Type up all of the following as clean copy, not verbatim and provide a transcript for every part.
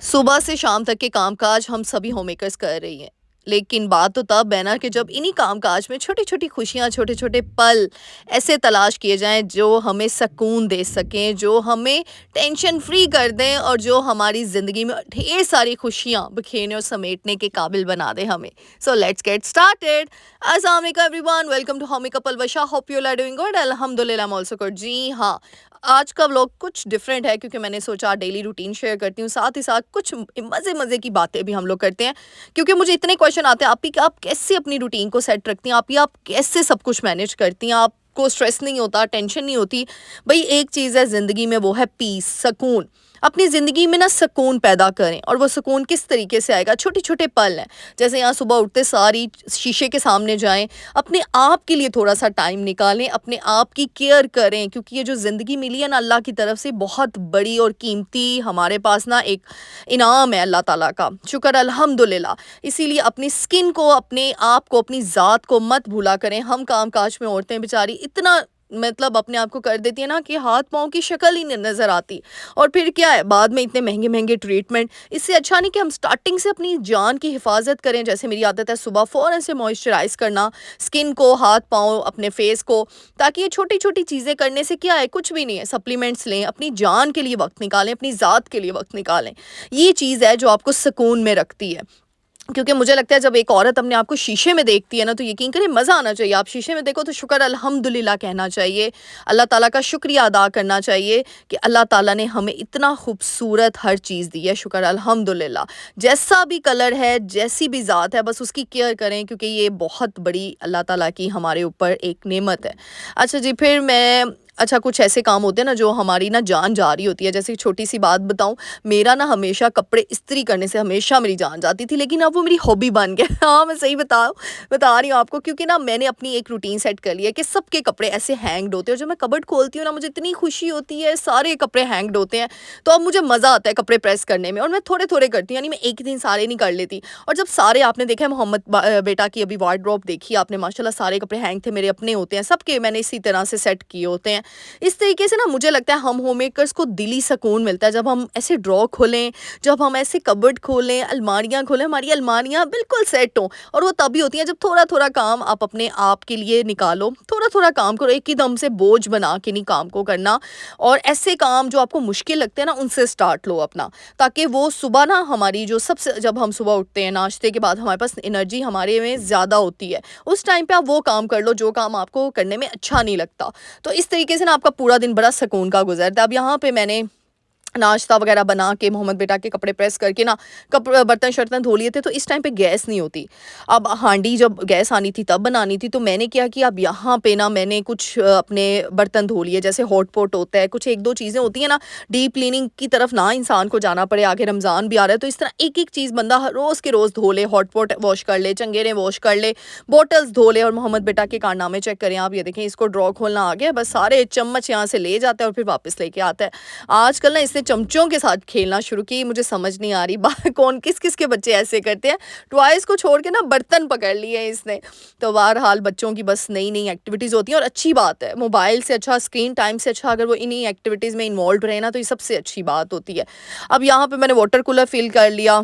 सुबह से शाम तक के कामकाज हम सभी होममेकर्स कर रही हैं। लेकिन बात तो तब है ना कि जब इन्हीं कामकाज में छोटी-छोटी खुशियाँ, छोटे-छोटे पल ऐसे तलाश किए जाएँ जो हमें सुकून दे सकें, जो हमें टेंशन फ्री कर दें और जो हमारी ज़िंदगी में ढेर सारी खुशियाँ बिखेरने और समेटने के काबिल बना दें हमें। So let's get started. अस्सलाम वालेकुम everyone, welcome to homie couple वशा, hope you are doing good. अल्हम्दुलिल्लाह आई एम आल्सो गुड। जी हाँ, आज का व्लॉग कुछ डिफरेंट है क्योंकि मैंने सोचा डेली रूटीन शेयर करती हूँ, साथ ही साथ कुछ मज़े-मज़े की बातें भी हम लोग करते हैं। क्योंकि मुझे इतने क्वेश्चन आते हैं, आप कैसे अपनी रूटीन को सेट रखती हैं? आप कैसे सब कुछ मैनेज करती हैं? आपको स्ट्रेस नहीं होता, टेंशन नहीं होती? भई एक चीज़ है ज़िंदगी में, वो है पीस, सुकून। अपनी ज़िंदगी में ना सुकून पैदा करें, और वो सुकून किस तरीके से आएगा? छोटे-छोटे पल हैं। जैसे यहाँ सुबह उठते सार ही शीशे के सामने जाएँ, अपने आप के लिए थोड़ा-सा टाइम निकालें, अपने आप की केयर करें, क्योंकि ये जो ज़िंदगी मिली है ना अल्लाह की तरफ से, बहुत बड़ी और कीमती हमारे पास ना एक इनाम है अल्लाह ताला का। शुक्र अल्हम्दुलिल्लाह। इसीलिए अपनी स्किन को, अपने आप को, अपनी ज़ात को मत भूला करें। हम काम-काज में औरतें बेचारी इतना मतलब अपने आप को कर देती है ना कि हाथ-पाँव की शक्ल ही नहीं नज़र आती। और फिर क्या है, बाद में इतने महँगे-महँगे ट्रीटमेंट। इससे अच्छा नहीं कि हम स्टार्टिंग से अपनी जान की हिफाज़त करें। जैसे मेरी आदत है सुबह फ़ौरन से मॉइस्चराइज़ करना, स्किन को, हाथ-पाँव, अपने फेस को, ताकि ये छोटी-छोटी चीज़ें करने से क्या है, कुछ भी नहीं है। सप्लीमेंट्स लें, अपनी जान के लिए वक़्त निकालें, अपनी ज़ात के लिए वक़्त निकालें। ये चीज़ है जो आपको सुकून में रखती है। क्योंकि मुझे लगता है जब एक औरत अपने आप को शीशे में देखती है ना, तो यकीन करें मज़ा आना चाहिए। आप शीशे में देखो तो शुक्र अल्हम्दुलिल्लाह कहना चाहिए। अल्लाह ताला का शुक्रिया अदा करना चाहिए कि अल्लाह ताला ने हमें इतना खूबसूरत हर चीज़ दी है, शुक्र अल्हम्दुलिल्लाह। जैसा भी कलर है, जैसी भी ज़ात है, बस उसकी केयर करें, क्योंकि ये बहुत बड़ी अल्लाह ताला की हमारे ऊपर एक नेमत है। अच्छा जी, फिर मैं अच्छा, कुछ ऐसे काम होते हैं ना जो हमारी ना जान जा रही होती है। जैसे छोटी-सी बात बताऊँ, मेरा ना हमेशा कपड़े इस्त्री करने से हमेशा मेरी जान जाती थी, लेकिन अब वो मेरी हॉबी बन गया। हाँ, मैं सही बता रही हूँ आपको, क्योंकि ना मैंने अपनी एक रूटीन सेट कर ली है कि सबके कपड़े ऐसे हैंग्ड होते हैं, और जब मैं कबर्ड खोलती हूँ ना, मुझे इतनी खुशी होती है, सारे कपड़े हैंग्ड होते हैं। तो अब मुझे मज़ा आता है कपड़े प्रेस करने में, और मैं थोड़े-थोड़े करती हूँ, यानी मैं एक ही दिन सारे नहीं कर लेती। और जब सारे, आपने देखा है मोहम्मद बेटा की अभी वार्डरोब देखी आपने, माशाल्लाह सारे कपड़े हैंग थे, मेरे अपने होते हैं, सबके मैंने इसी तरह से सेट किए होते हैं। इस तरीके से ना मुझे लगता है हम होममेकर्स को दिली सुकून मिलता है जब हम ऐसे ड्रॉ खोलें, जब हम ऐसे कबर्ड खोलें, अलमारियाँ खोलें, हमारी अलमारियाँ बिल्कुल सेट हों। और वो तभी होती हैं जब थोड़ा-थोड़ा काम आप अपने आप के लिए निकालो, थोड़ा-थोड़ा काम करो, एक ही दम से बोझ बना के नहीं काम को करना। और ऐसे काम जो आपको मुश्किल लगते हैं ना, उनसे स्टार्ट लो अपना, ताकि वो सुबह ना हमारी जो सबसे, जब हम सुबह उठते हैं नाश्ते के बाद, हमारे पास एनर्जी हमारे में ज़्यादा होती है। उस टाइम पे आप वो काम कर लो जो काम आपको करने में अच्छा नहीं लगता। तो इस तरीके से ना आपका पूरा दिन बड़ा सुकून का गुज़रता है। अब यहाँ पे मैंने नाश्ता वगैरह बना के, मोहम्मद बेटा के कपड़े प्रेस करके ना, बर्तन-शर्तन धो लिए थे, तो इस टाइम पे गैस नहीं होती। अब हांडी जब गैस आनी थी तब बनानी थी, तो मैंने क्या किया, अब यहाँ पे ना मैंने कुछ अपने बर्तन धो लिए, जैसे हॉट पॉट होता है, कुछ 1-2 चीज़ें होती हैं ना, डीप क्लीनिंग की तरफ ना इंसान को जाना पड़े, आगे रमज़ान भी आ रहा है, तो इस तरह एक-एक चीज़ बंदा रोज़ के रोज़ धो ले, हॉट पॉट वॉश कर ले, चंगेरे वॉश कर ले, बॉटल्स धो ले। और मोहम्मद बेटा के कारनामे चेक करें आप, ये देखें, इसको ड्रॉ खोलना आ गया, बस सारे चम्मच यहाँ से ले जाता है और फिर वापस लेके आता है। आजकल ना इसने चमचों के साथ खेलना शुरू की, मुझे समझ नहीं आ रही कौन किस-किस के बच्चे ऐसे करते हैं। टॉयज़ को छोड़ के ना बर्तन पकड़ लिए हैं इसने। तो बहरहाल बच्चों की बस नई-नई एक्टिविटीज़ होती हैं, और अच्छी बात है। मोबाइल से अच्छा, स्क्रीन टाइम से अच्छा, अगर वो इन्हीं एक्टिविटीज़ में इन्वॉल्व रहे ना, तो ये सबसे अच्छी बात होती है। अब यहाँ पे मैंने वाटर कूलर फिल कर लिया,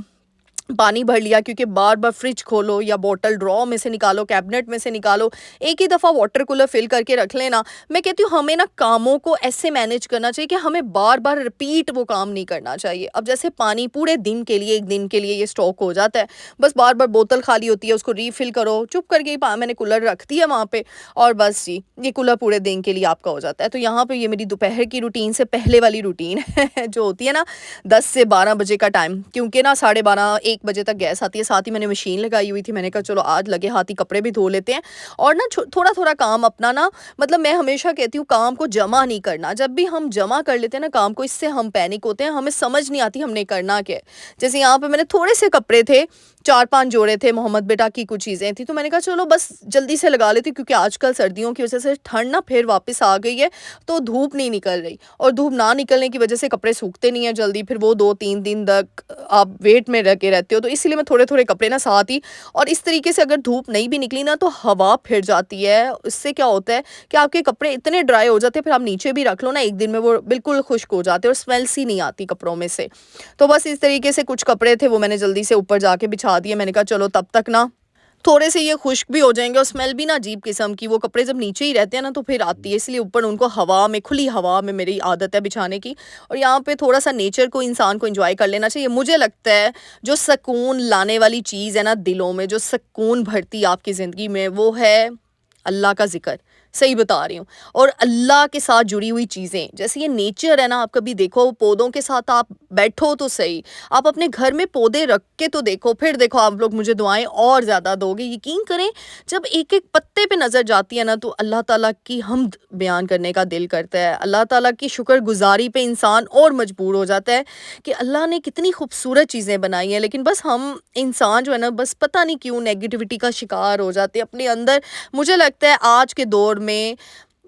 पानी भर लिया, क्योंकि बार-बार फ्रिज खोलो या बॉटल ड्रॉ में से निकालो, कैबिनेट में से निकालो, एक ही दफ़ा वाटर कूलर फिल करके रख लेना। मैं कहती हूँ हमें ना कामों को ऐसे मैनेज करना चाहिए कि हमें बार-बार रिपीट वो काम नहीं करना चाहिए। अब जैसे पानी पूरे दिन के लिए, 1 दिन के लिए ये स्टॉक हो जाता है, बस बार-बार बोतल खाली होती है, उसको रीफ़िल करो, चुप करके ही मैंने कूलर रख दिया वहाँ पे, और बस जी, ये कूलर पूरे दिन के लिए आपका हो जाता है। तो यहाँ पे ये मेरी दोपहर की रूटीन से पहले वाली रूटीन है जो होती है ना 10 से 12 बजे का टाइम, क्योंकि ना 12:30 1 बजे तक गैस आती है। साथ ही मैंने मशीन लगाई हुई थी, मैंने कहा चलो आज लगे हाथ ही कपड़े भी धो लेते हैं। और ना थोड़ा-थोड़ा काम अपना ना, मतलब मैं हमेशा कहती हूँ काम को जमा नहीं करना। जब भी हम जमा कर लेते हैं ना काम को, इससे हम पैनिक होते हैं, हमें समझ नहीं आती हमने करना क्या है। जैसे यहाँ पे मैंने थोड़े से कपड़े थे, 4-5 जोड़े थे, मोहम्मद बेटा की कुछ चीज़ें थी, तो मैंने कहा चलो बस जल्दी से लगा लेती हूँ, क्योंकि आजकल सर्दियों की वजह से ठंड ना फिर वापस आ गई है, तो धूप नहीं निकल रही, और धूप ना निकलने की वजह से कपड़े सूखते नहीं हैं जल्दी, फिर वो 2-3 दिन तक आप वेट में रखे रहते रहते हो, तो इसीलिए मैं थोड़े-थोड़े कपड़े ना साथ ही, और इस तरीके से अगर धूप नहीं भी निकली ना तो हवा फिर जाती है। उससे क्या होता है कि आपके कपड़े इतने ड्राई हो जाते हैं, फिर आप नीचे भी रख लो ना 1 दिन में वो बिल्कुल खुश्क हो जाते हैं और स्मेल सी नहीं आती कपड़ों में से। तो बस इस तरीके से कुछ कपड़े थे वो मैंने जल्दी से ऊपर जाके बिछा दिए। मैंने कहा चलो तब तक ना थोड़े से ये खुश्क भी हो जाएँगे, और स्मेल भी ना अजीब किस्म की, वो कपड़े जब नीचे ही रहते हैं ना तो फिर आती है, इसलिए ऊपर उनको हवा में, खुली हवा में मेरी आदत है बिछाने की। और यहाँ पे थोड़ा-सा नेचर को इंसान को एन्जॉय कर लेना चाहिए। मुझे लगता है जो सुकून लाने वाली चीज़ है ना दिलों में, जो सुकून भरती है आपकी ज़िंदगी में, वो है अल्लाह का ज़िक्र। सही बता रही हूँ। और अल्लाह के साथ जुड़ी हुई चीज़ें, जैसे ये नेचर है ना, आप कभी देखो पौधों के साथ आप बैठो तो सही, आप अपने घर में पौधे रख के तो देखो, फिर देखो आप लोग मुझे दुआएँ और ज़्यादा दोगे। यकीन करें, जब एक-एक पत्ते पे नज़र जाती है ना तो अल्लाह ताला की हम्द बयान करने का दिल करता है। अल्लाह ताला की शुक्रगुज़ारी पे इंसान और मजबूर हो जाता है कि अल्लाह ने कितनी खूबसूरत चीज़ें बनाई हैं, लेकिन बस हम इंसान जो है ना, बस पता नहीं क्यों नेगेटिविटी का शिकार हो जाते हैं अपने अंदर। मुझे लगता है आज के दौर में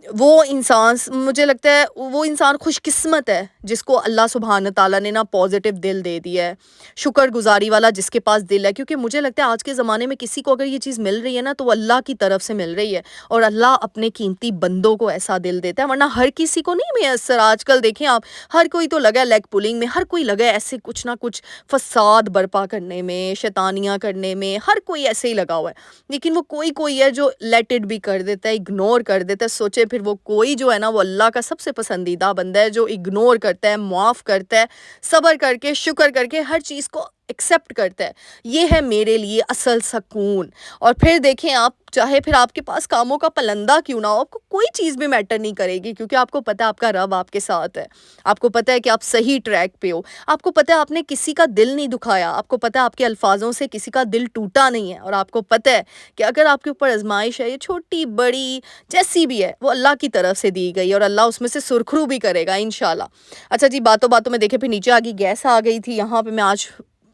मुझे लगता है वो इंसान खुशकिस्मत है जिसको अल्लाह सुब्हान ताला ने ना पॉजिटिव दिल दे दिया है, शुक्रगुज़ारी वाला जिसके पास दिल है। क्योंकि मुझे लगता है आज के ज़माने में किसी को अगर ये चीज़ मिल रही है ना तो वो अल्लाह की तरफ से मिल रही है, और अल्लाह अपने कीमती बंदों को ऐसा दिल देता है, वरना हर किसी को नहीं मैसर। आजकल देखें आप, हर कोई तो लगा है लेग पुलिंग में, हर कोई लगा है ऐसे कुछ ना कुछ फसाद बर्पा करने में, शैतानियाँ करने में, हर कोई ऐसे ही लगा हुआ है। लेकिन वो कोई-कोई है जो लेट इट बी कर देता है, इग्नोर कर देता है। सोचे फिर वो कोई जो है ना वो अल्लाह का सबसे पसंदीदा बंदा है, जो इग्नोर करता है, माफ़ करता है, सब्र करके, शुक्र करके हर चीज़ को एक्सेप्ट करता है। ये है मेरे लिए असल सुकून। और फिर देखें आप, चाहे फिर आपके पास कामों का पलंदा क्यों ना हो, आपको कोई चीज़ भी मैटर नहीं करेगी, क्योंकि आपको पता है आपका रब आपके साथ है। आपको पता है कि आप सही ट्रैक पे हो। आपको पता है आपने किसी का दिल नहीं दुखाया। आपको पता है आपके अल्फाज़ों से किसी का दिल टूटा नहीं है। और आपको पता है कि अगर आपके ऊपर आज़माइश है, ये छोटी-बड़ी जैसी भी है, वो अल्लाह की तरफ से दी गई है, और अल्लाह उसमें से सुरखरू भी करेगा इंशाल्लाह। अच्छा जी, बातों-बातों में देखिए फिर नीचे आ गई, गैस आ गई थी। यहाँ पे मैं आज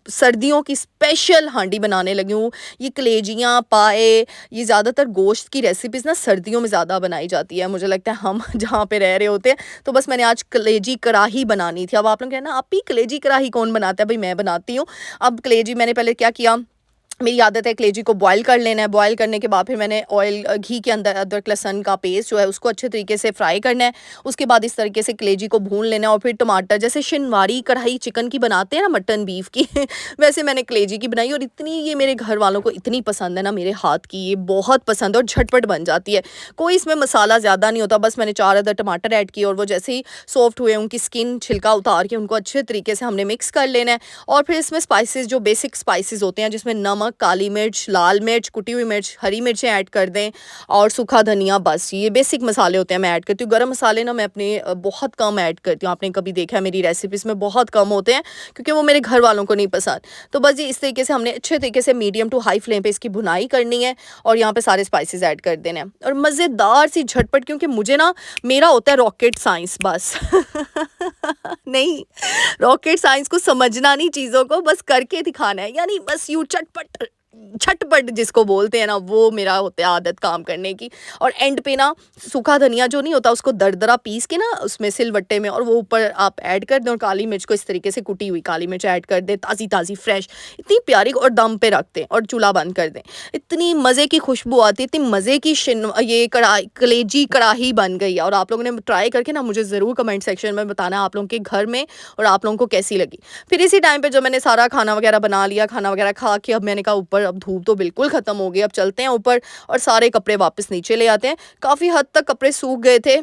सर्दियों की स्पेशल हांडी बनाने लगी हूँ। ये कलेजियाँ, पाए, ये ज़्यादातर गोश्त की रेसिपीज़ ना सर्दियों में ज़्यादा बनाई जाती है। मुझे लगता है हम जहाँ पे रह रहे होते हैं, तो बस मैंने आज कलेजी कढ़ाई बनानी थी। अब आप लोग कहना, आप ही कलेजी कढ़ाई कौन बनाता है? भाई मैं बनाती हूँ। अब कलेजी मैंने पहले क्या किया, मेरी आदत है कलेजी को बॉयल कर लेना है। बॉयल करने के बाद फिर मैंने घी के अंदर अदरक लहसुन का पेस्ट जो है उसको अच्छे तरीके से फ्राई करना है। उसके बाद इस तरीके से कलेजी को भून लेना है, और फिर टमाटर, जैसे शिनवारी कढ़ाई चिकन की बनाते हैं ना, मटन बीफ की वैसे मैंने कलेजी की बनाई। और इतनी ये मेरे घर वालों को इतनी पसंद है ना मेरे हाथ की, ये बहुत पसंद है और झटपट बन जाती है। कोई इसमें मसाला ज़्यादा नहीं होता, बस मैंने 4 अदर टमाटर ऐड किए, और वो जैसे ही सॉफ्ट हुए उनकी स्किन छिलका उतार के उनको अच्छे तरीके से हमने मिक्स कर लेना है। और फिर इसमें स्पाइसेस, जो बेसिक स्पाइसेस होते हैं, जिसमें नमक, काली मिर्च, लाल मिर्च, कुटी हुई मिर्च, हरी मिर्चें ऐड कर दें, और सूखा धनिया, बस ये बेसिक मसाले होते हैं, मैं ऐड करती हूँ। गरम मसाले ना मैं अपने बहुत कम ऐड करती हूँ। आपने कभी देखा है मेरी रेसिपीज़ में बहुत कम होते हैं, क्योंकि वो मेरे घर वालों को नहीं पसंद। तो बस ये इस तरीके से हमने अच्छे तरीके से मीडियम टू हाई फ्लेम पे इसकी भुनाई करनी है, और यहाँ पे सारे स्पाइसेस ऐड कर देने हैं, और मज़ेदार सी झटपट। क्योंकि मुझे ना, मेरा होता है रॉकेट साइंस बस नहीं, रॉकेट साइंस को समझना नहीं, चीज़ों को बस करके दिखाना है, यानी बस यूँ चटपट झटपट जिसको बोलते हैं ना, वो मेरा होता है आदत काम करने की। और एंड पे ना सूखा धनिया जो नहीं होता, उसको दरदरा पीस के ना उसमें सिलवट्टे में, और वो ऊपर आप ऐड कर दें, और काली मिर्च को इस तरीके से कुटी हुई काली मिर्च ऐड कर दें, ताज़ी ताज़ी फ्रेश, इतनी प्यारी, और दम पे रख दें और चूल्हा बंद कर दें। इतनी मज़े की खुशबू आती है, इतनी मज़े की ये कढ़ाई, कलेजी कढ़ाई बन गई है। और आप लोगों ने ट्राई करके ना मुझे ज़रूर कमेंट सेक्शन में बताना आप लोगों के घर में और आप लोगों को कैसी लगी। फिर इसी टाइम पे जो मैंने सारा खाना वगैरह बना लिया, खाना वगैरह खा के अब मैंने कहा ऊपर, अब धूप तो बिल्कुल ख़त्म हो गई, अब चलते हैं ऊपर और सारे कपड़े वापस नीचे ले आते हैं। काफ़ी हद तक कपड़े सूख गए थे,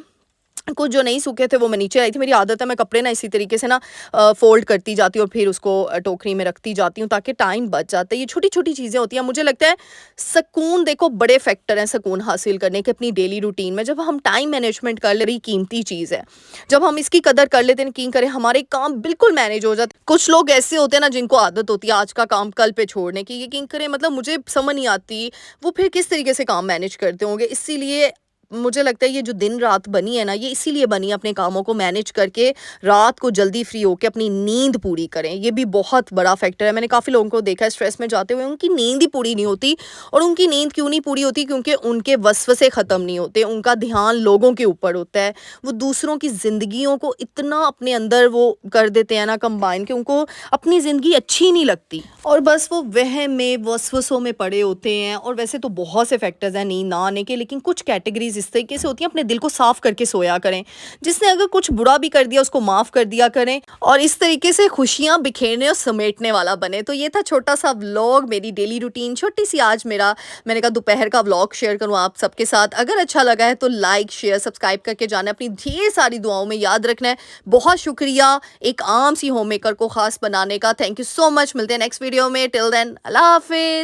कुछ जो नहीं सूखे थे वो मैं नीचे आई थी। मेरी आदत है मैं कपड़े ना इसी तरीके से ना फ़ोल्ड करती जाती हूँ और फिर उसको टोकरी में रखती जाती हूँ, ताकि टाइम बच जाता है। ये छोटी-छोटी चीज़ें होती हैं। मुझे लगता है सुकून, देखो बड़े फैक्टर हैं सुकून हासिल करने के अपनी डेली रूटीन में। जब हम टाइम मैनेजमेंट कर ले, बड़ी कीमती चीज़ है। जब हम इसकी कदर कर लेते हैं, यकीन करें हमारे काम बिल्कुल मैनेज हो जाते हैं। कुछ लोग ऐसे होते हैं ना जिनको आदत होती है आज का काम कल पे छोड़ने की, यकीन करें मतलब मुझे समझ नहीं आती वो फिर किस तरीके से काम मैनेज करते होंगे। इसीलिए मुझे लगता है ये जो दिन रात बनी है ना, ये इसीलिए बनी है अपने कामों को मैनेज करके रात को जल्दी फ्री होके अपनी नींद पूरी करें। ये भी बहुत बड़ा फैक्टर है। मैंने काफ़ी लोगों को देखा है स्ट्रेस में जाते हुए उनकी नींद ही पूरी नहीं होती। और उनकी नींद क्यों नहीं पूरी होती? क्योंकि उनके वसवसे ख़त्म नहीं होते, उनका ध्यान लोगों के ऊपर होता है। वो दूसरों की ज़िंदगियों को इतना अपने अंदर वो कर देते हैं ना कंबाइन, कि उनको अपनी ज़िंदगी अच्छी नहीं लगती और बस वो वहम में, वसवसों में पड़े होते हैं। और वैसे तो बहुत से फैक्टर्स हैं नींद ना आने के, लेकिन कुछ कैटेगरीज इस तरीके से होती हैं, अपने दिल को साफ करके सोया करें। जिसने अगर कुछ बुरा भी कर दिया उसको माफ़ कर दिया करें और इस तरीके से खुशियाँ बिखेरने और समेटने वाला बने। तो ये था छोटा सा व्लॉग, मेरी डेली रूटीन छोटी सी आज मैंने कहा दोपहर का व्लॉग शेयर करूँ आप सबके साथ। अगर अच्छा लगा है तो लाइक शेयर सब्सक्राइब करके जाना, अपनी ढेर सारी दुआओं में याद रखना है। बहुत शुक्रिया एक आम सी होम मेकर को खास बनाने का। Thank you so much. मिलते हैं नेक्स्ट वीडियो में। टिल देन अल्लाह हाफिज।